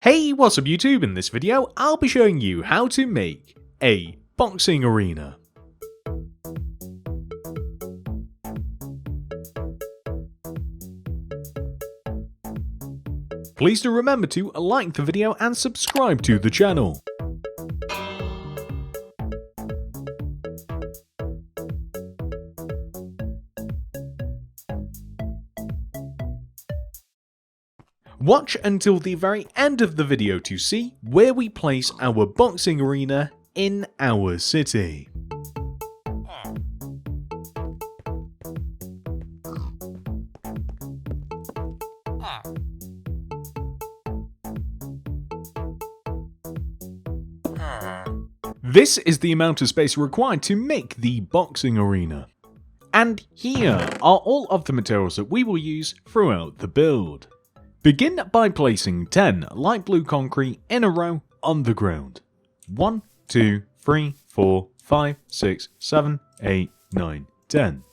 Hey, what's up YouTube? In this video, I'll be showing you how to make a boxing arena. Please do remember to like the video and subscribe to the channel. Watch until the very end of the video to see where we place our boxing arena in our city. This is the amount of space required to make the boxing arena. And here are all of the materials that we will use throughout the build. Begin by placing 10 light blue concrete in a row on the ground. 1, 2, 3, 4, 5, 6, 7, 8, 9, 10.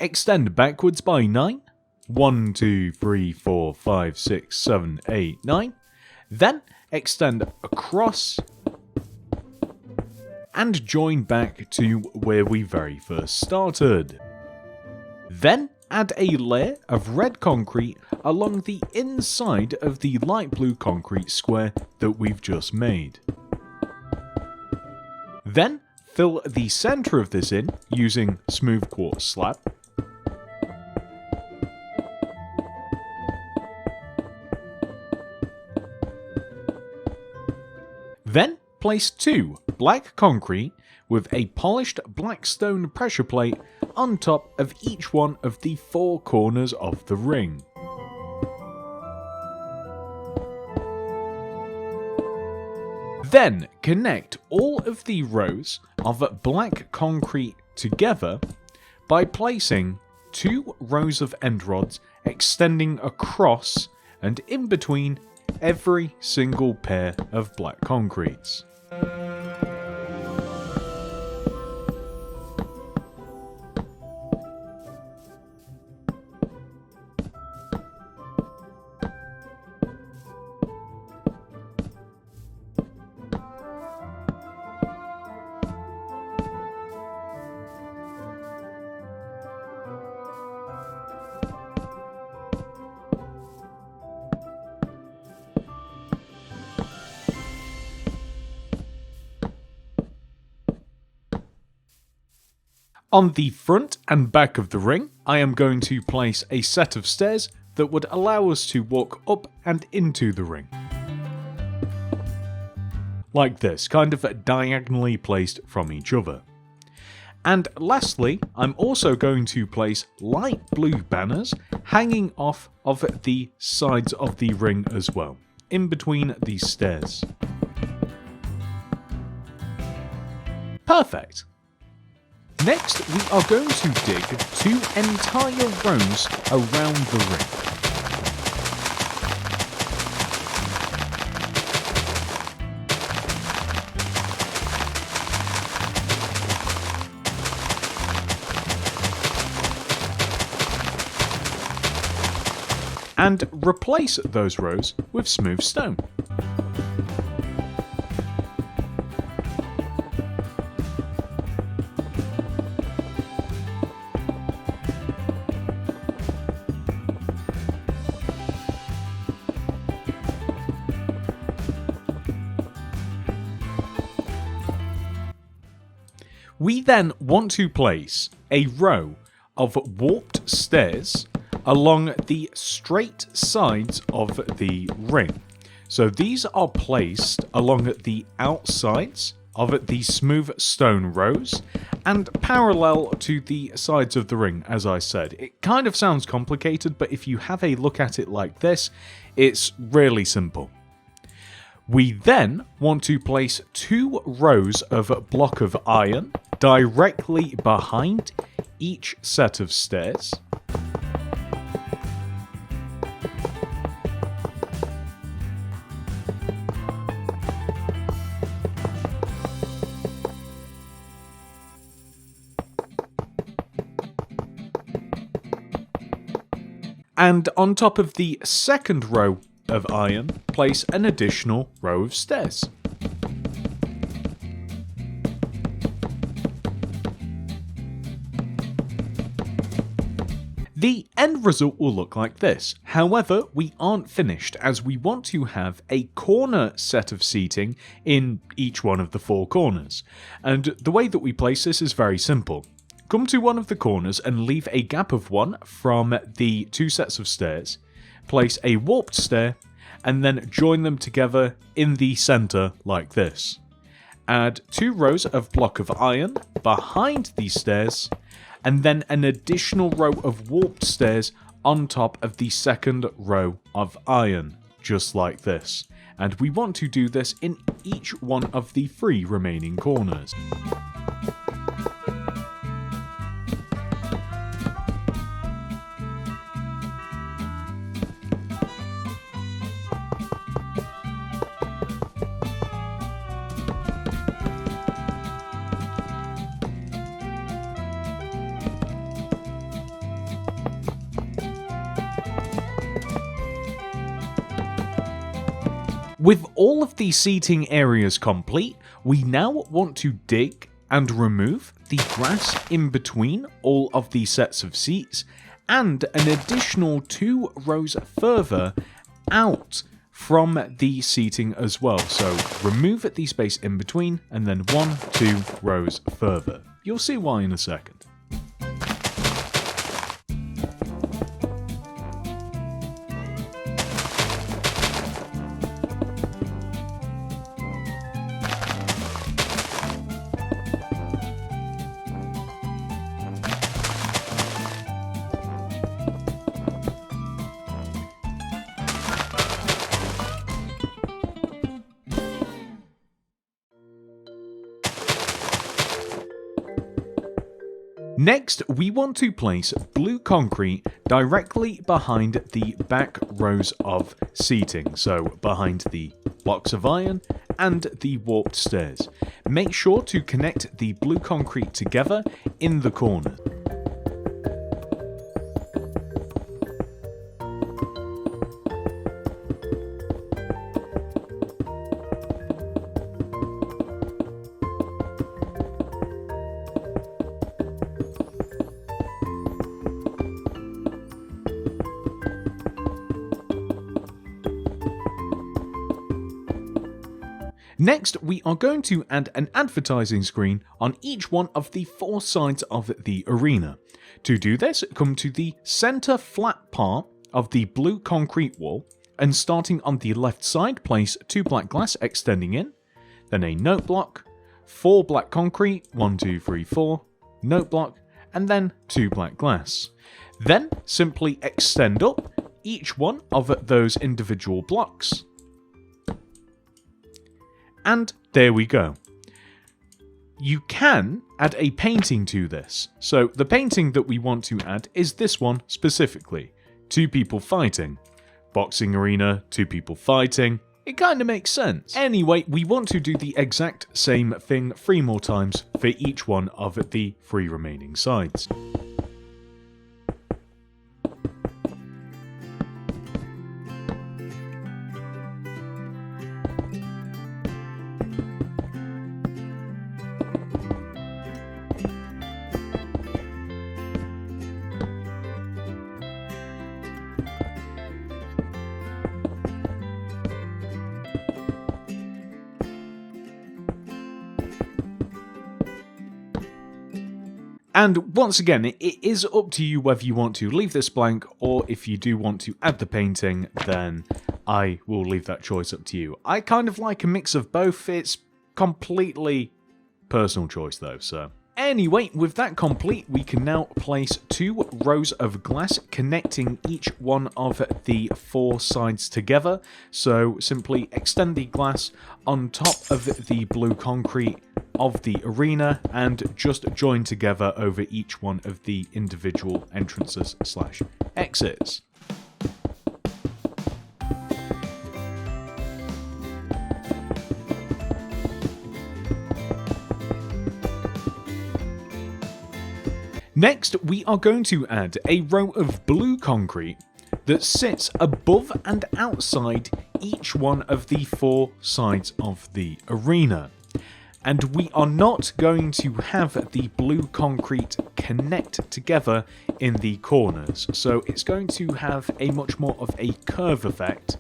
Extend backwards by 9. 1, 2, 3, 4, 5, 6, 7, 8, 9. Then extend across and join back to where we very first started. Then add a layer of red concrete along the inside of the light blue concrete square that we've just made. Then fill the center of this in using smooth quartz slab. Then place 2 black concrete with a polished black stone pressure plate on top of each one of the 4 corners of the ring. Then connect all of the rows of black concrete together by placing 2 rows of end rods extending across and in between every single pair of black concretes. On the front and back of the ring, I am going to place a set of stairs that would allow us to walk up and into the ring. Like this, kind of diagonally placed from each other. And lastly, I'm also going to place light blue banners hanging off of the sides of the ring as well, in between these stairs. Perfect! Next, we are going to dig 2 entire rows around the ring. And replace those rows with smooth stone. We then want to place a row of warped stairs along the straight sides of the ring. So these are placed along the outsides of the smooth stone rows and parallel to the sides of the ring, as I said. It kind of sounds complicated, but if you have a look at it like this, it's really simple. We then want to place 2 rows of block of iron directly behind each set of stairs. And on top of the second row of iron, place an additional row of stairs. The end result will look like this. However, we aren't finished as we want to have a corner set of seating in each one of the 4 corners. And the way that we place this is very simple. Come to one of the corners and leave a gap of 1 from the 2 sets of stairs. Place a warped stair and then join them together in the center like this. Add 2 rows of block of iron behind these stairs and then an additional row of warped stairs on top of the second row of iron, just like this. And we want to do this in each one of the 3 remaining corners. With all of the seating areas complete, we now want to dig and remove the grass in between all of the sets of seats and an additional 2 rows further out from the seating as well. So remove the space in between and then 1, 2 rows further. You'll see why in a second. Next, we want to place blue concrete directly behind the back rows of seating, so behind the blocks of iron and the warped stairs. Make sure to connect the blue concrete together in the corner. Next, we are going to add an advertising screen on each one of the 4 sides of the arena. To do this, come to the center flat part of the blue concrete wall, and starting on the left side, place 2 black glass extending in, then a note block, 4 black concrete, 1, 2, 3, 4, note block, and then 2 black glass. Then simply extend up each one of those individual blocks. And there we go. You can add a painting to this. So the painting that we want to add is this one specifically. 2 people fighting. Boxing arena, 2 people fighting. It kind of makes sense. Anyway, we want to do the exact same thing 3 more times for each one of the 3 remaining sides. And once again, it is up to you whether you want to leave this blank or if you do want to add the painting, then I will leave that choice up to you. I kind of like a mix of both. It's completely personal choice though, so. Anyway, with that complete, we can now place 2 rows of glass connecting each one of the 4 sides together. So simply extend the glass on top of the blue concrete of the arena and just join together over each one of the individual entrances / exits. Next, we are going to add a row of blue concrete that sits above and outside each one of the 4 sides of the arena. And we are not going to have the blue concrete connect together in the corners, so it's going to have a much more of a curve effect.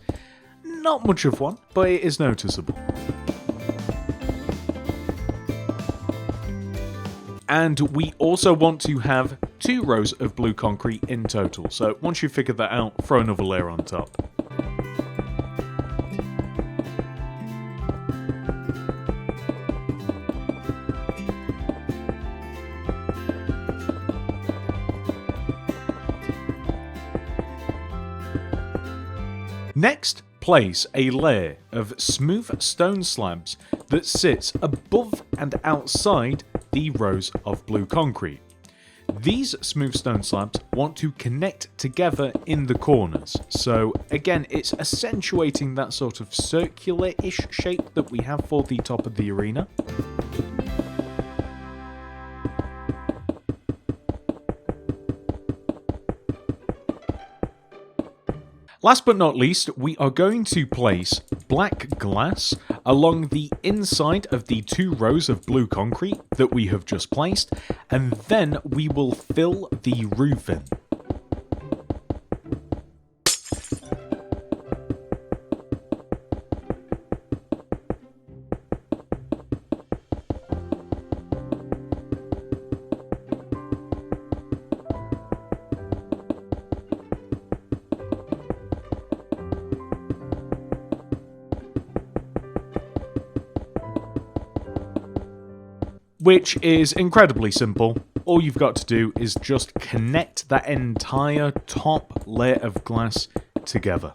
Not much of one, but it is noticeable. And we also want to have 2 rows of blue concrete in total, so once you've figured that out, throw another layer on top. Next, place a layer of smooth stone slabs that sits above and outside the rows of blue concrete. These smooth stone slabs want to connect together in the corners, so again it's accentuating that sort of circular-ish shape that we have for the top of the arena. Last but not least, we are going to place black glass along the inside of the 2 rows of blue concrete that we have just placed, and then we will fill the roof in. Which is incredibly simple. All you've got to do is just connect that entire top layer of glass together.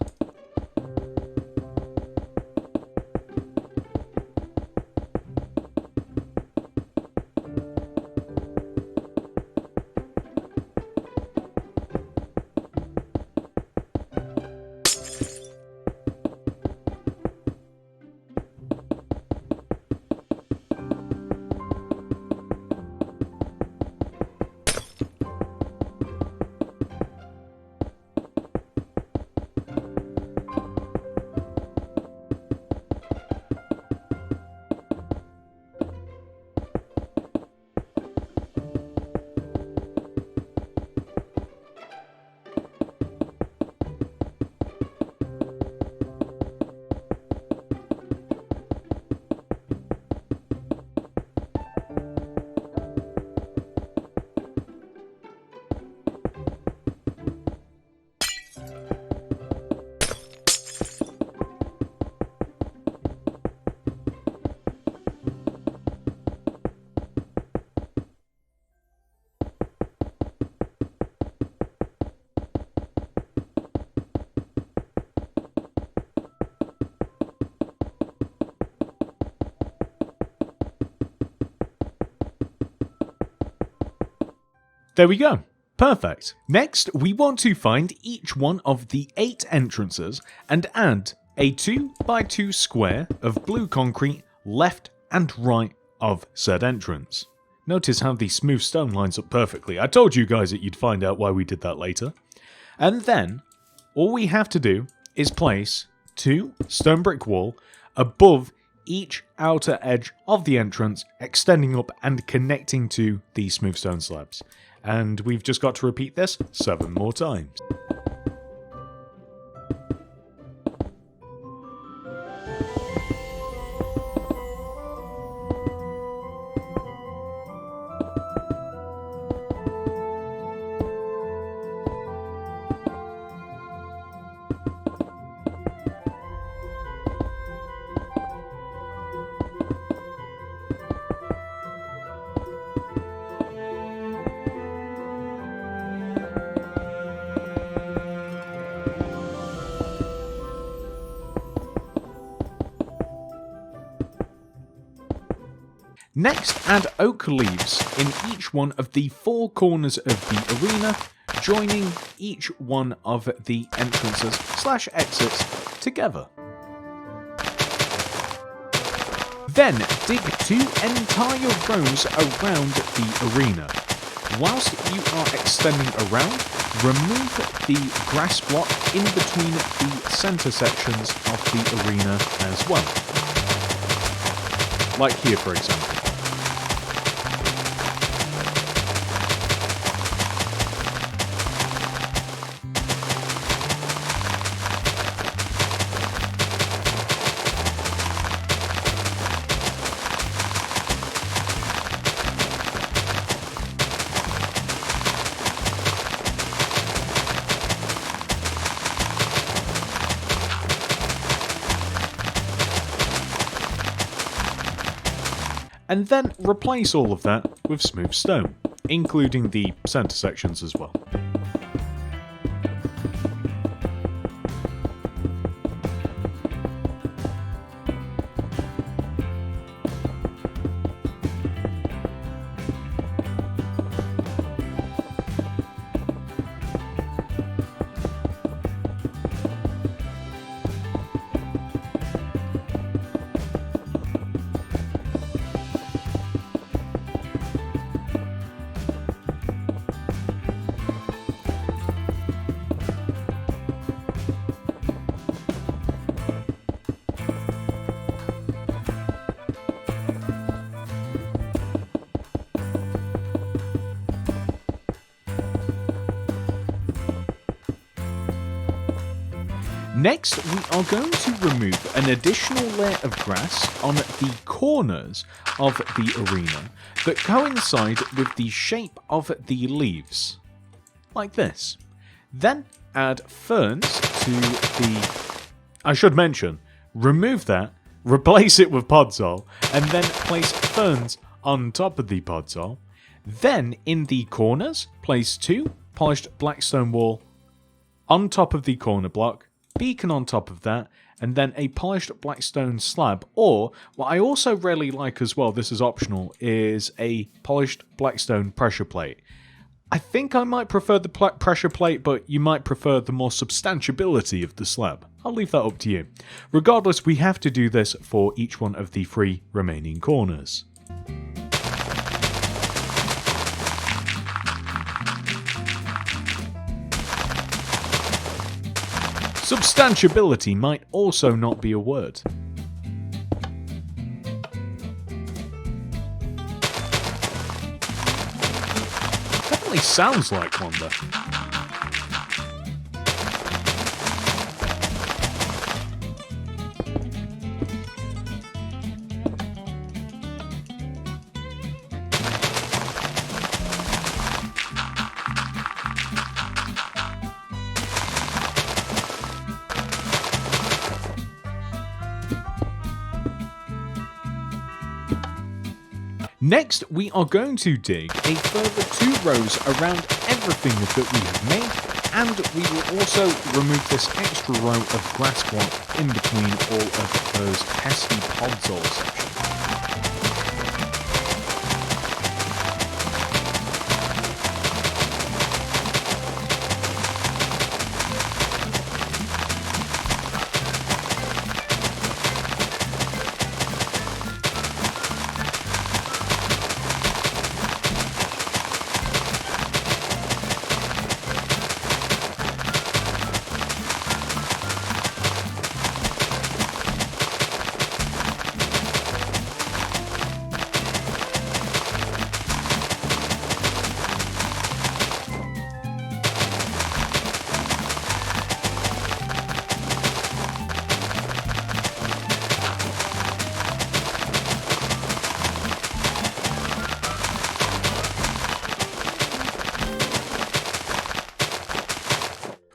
There we go. Perfect. Next, we want to find each one of the 8 entrances and add a 2x2 square of blue concrete left and right of said entrance. Notice how the smooth stone lines up perfectly. I told you guys that you'd find out why we did that later. And then, all we have to do is place 2 stone brick wall above each outer edge of the entrance, extending up and connecting to the smooth stone slabs. And we've just got to repeat this 7 more times. Next, add oak leaves in each one of the 4 corners of the arena, joining each one of the entrances / exits together. Then dig 2 entire rows around the arena. Whilst you are extending around, remove the grass block in between the centre sections of the arena as well. Like here, for example. And then replace all of that with smooth stone, including the centre sections as well. Next, we are going to remove an additional layer of grass on the corners of the arena that coincide with the shape of the leaves, like this. Then add ferns to the... I should mention, remove that, replace it with podzol, and then place ferns on top of the podzol. Then, in the corners, place 2 polished black stone wall on top of the corner block, beacon on top of that, and then a polished black stone slab, or what I also really like as well, this is optional, is a polished black stone pressure plate. I think I might prefer the pressure plate, but you might prefer the more substantiability of the slab. I'll leave that up to you. Regardless, we have to do this for each one of the 3 remaining corners. Substantiability might also not be a word. Definitely sounds like one though. Next, we are going to dig a further 2 rows around everything that we have made, and we will also remove this extra row of grass block in between all of those pesky podzol sections.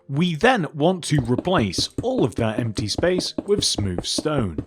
We then want to replace all of that empty space with smooth stone.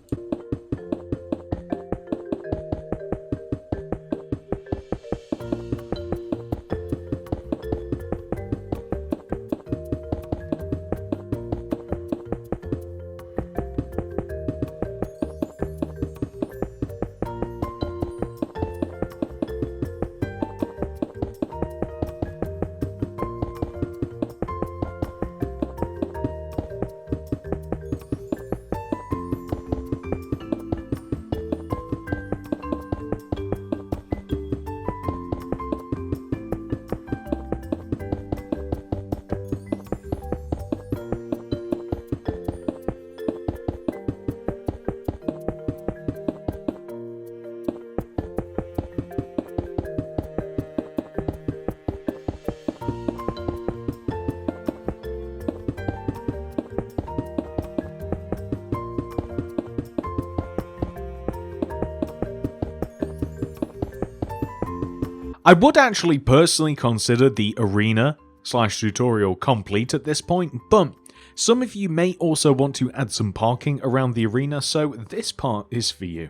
I would actually personally consider the arena / tutorial complete at this point, but some of you may also want to add some parking around the arena, so this part is for you.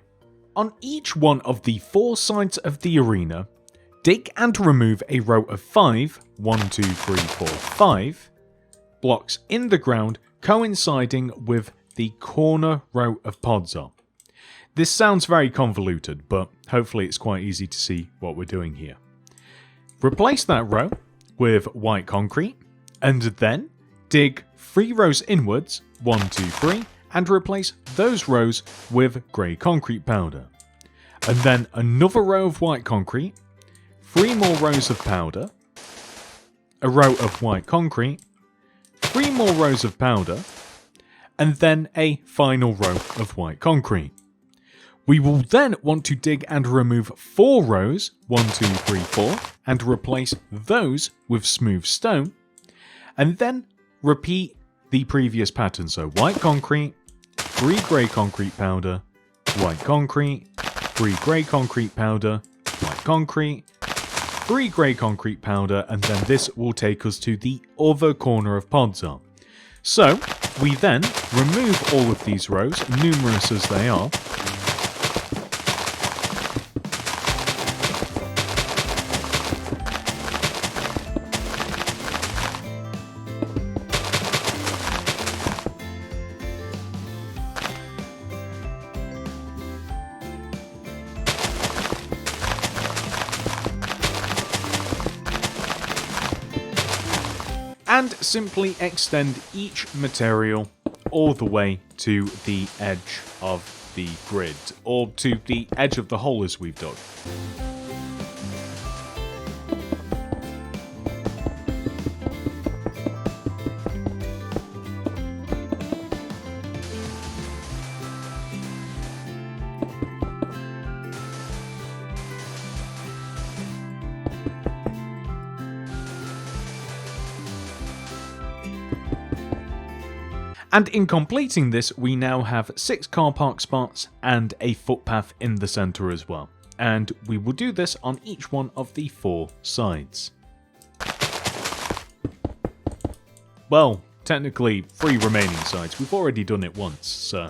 On each one of the 4 sides of the arena, dig and remove a row of 5, 1, 2, 3, 4, 5 blocks in the ground coinciding with the corner row of pods are. This sounds very convoluted, but hopefully it's quite easy to see what we're doing here. Replace that row with white concrete, and then dig 3 rows inwards, 1, 2, 3, and replace those rows with grey concrete powder. And then another row of white concrete, 3 more rows of powder, a row of white concrete, 3 more rows of powder, and then a final row of white concrete. We will then want to dig and remove 4 rows, 1, 2, 3, 4, and replace those with smooth stone, and then repeat the previous pattern. So white concrete, 3 grey concrete powder, white concrete, 3 grey concrete powder, white concrete, 3 grey concrete powder, and then this will take us to the other corner of pods are. So we then remove all of these rows, numerous as they are, and simply extend each material all the way to the edge of the grid, or to the edge of the hole as we've done. And in completing this, we now have 6 car park spots and a footpath in the centre as well. And we will do this on each one of the 4 sides. Well, technically 3 remaining sides. We've already done it once, so...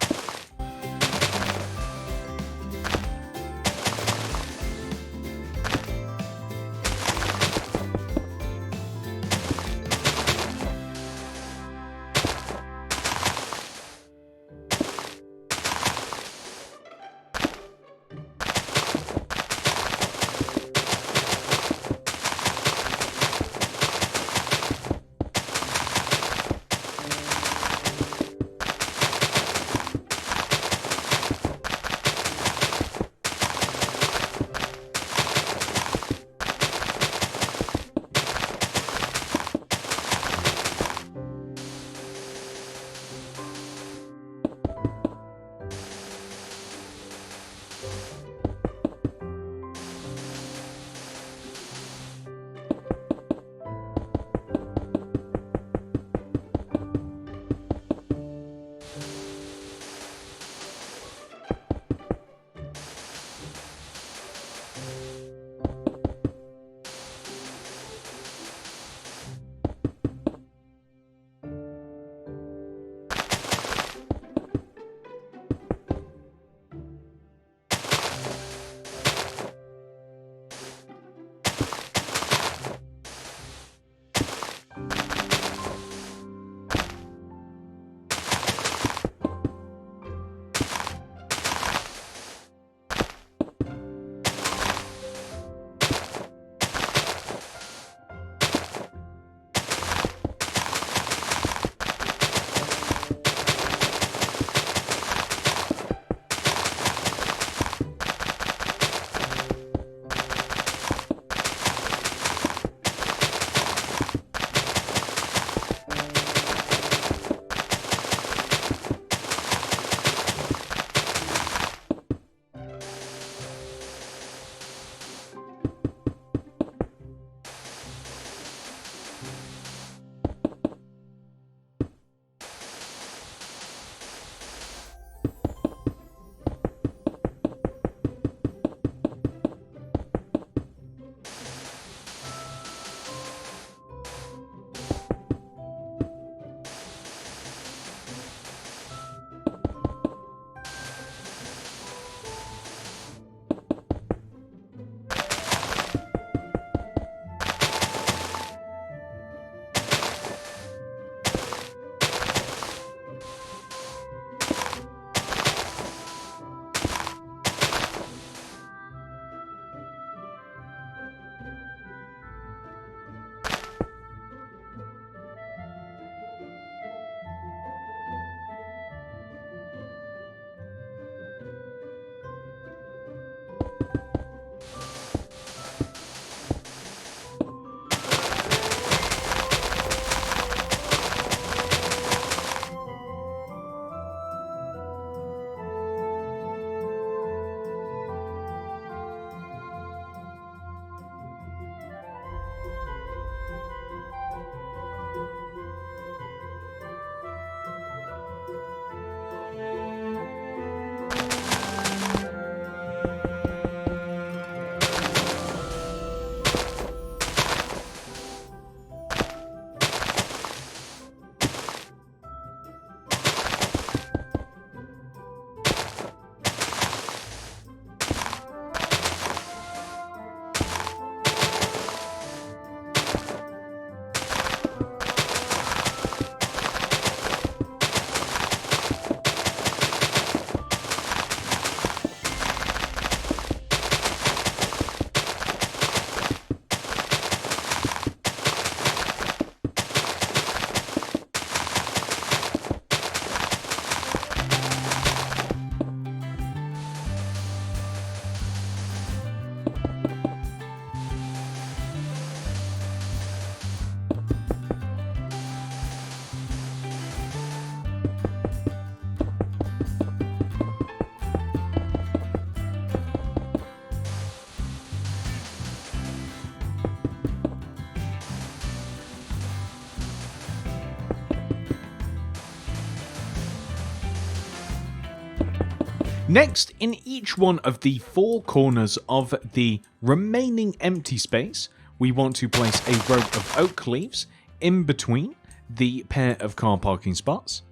Next, in each one of the 4 corners of the remaining empty space, we want to place a row of oak leaves in between the pair of car parking spots,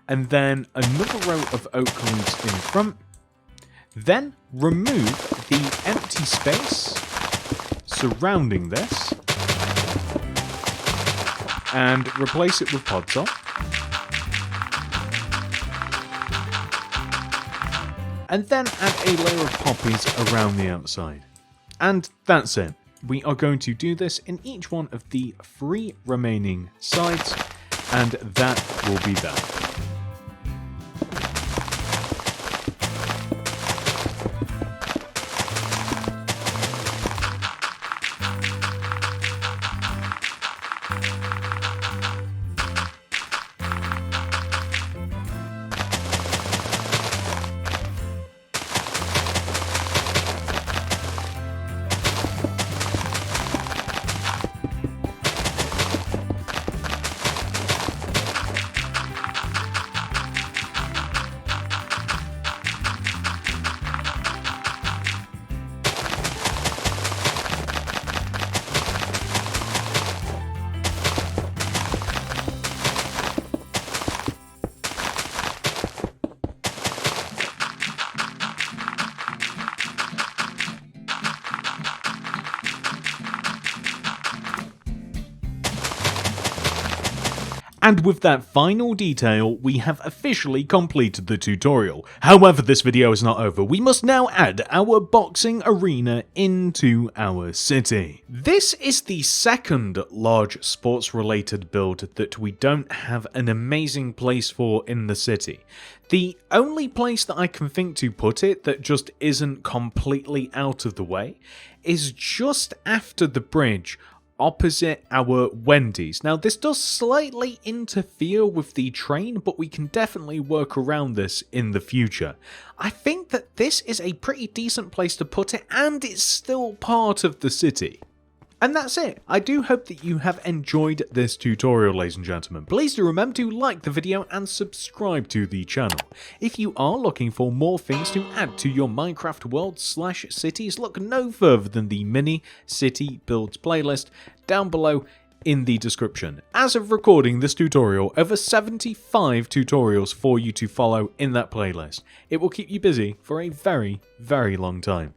and then another row of oak leaves in front. Then remove the empty space surrounding this and replace it with pods on. And then add a layer of poppies around the outside. And that's it. We are going to do this in each one of the 3 remaining sides, and that will be that. And with that final detail, we have officially completed the tutorial. However, this video is not over. We must now add our boxing arena into our city. This is the second large sports related build that we don't have an amazing place for in the city. The only place that I can think to put it that just isn't completely out of the way is just after the bridge opposite our Wendy's. Now, this does slightly interfere with the train, but we can definitely work around this in the future. I think that this is a pretty decent place to put it, and it's still part of the city. And that's it. I do hope that you have enjoyed this tutorial, ladies and gentlemen. Please do remember to like the video and subscribe to the channel. If you are looking for more things to add to your Minecraft world/cities, look no further than the mini city builds playlist down below in the description. As of recording this tutorial, over 75 tutorials for you to follow in that playlist. It will keep you busy for a very, very long time.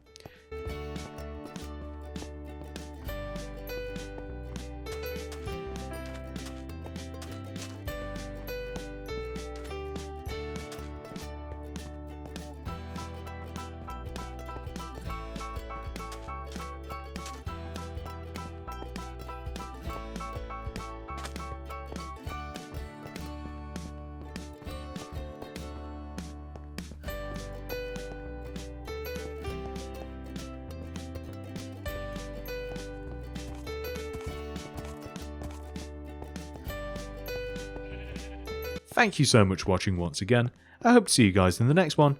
Thank you so much for watching once again. I hope to see you guys in the next one.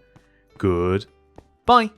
Goodbye.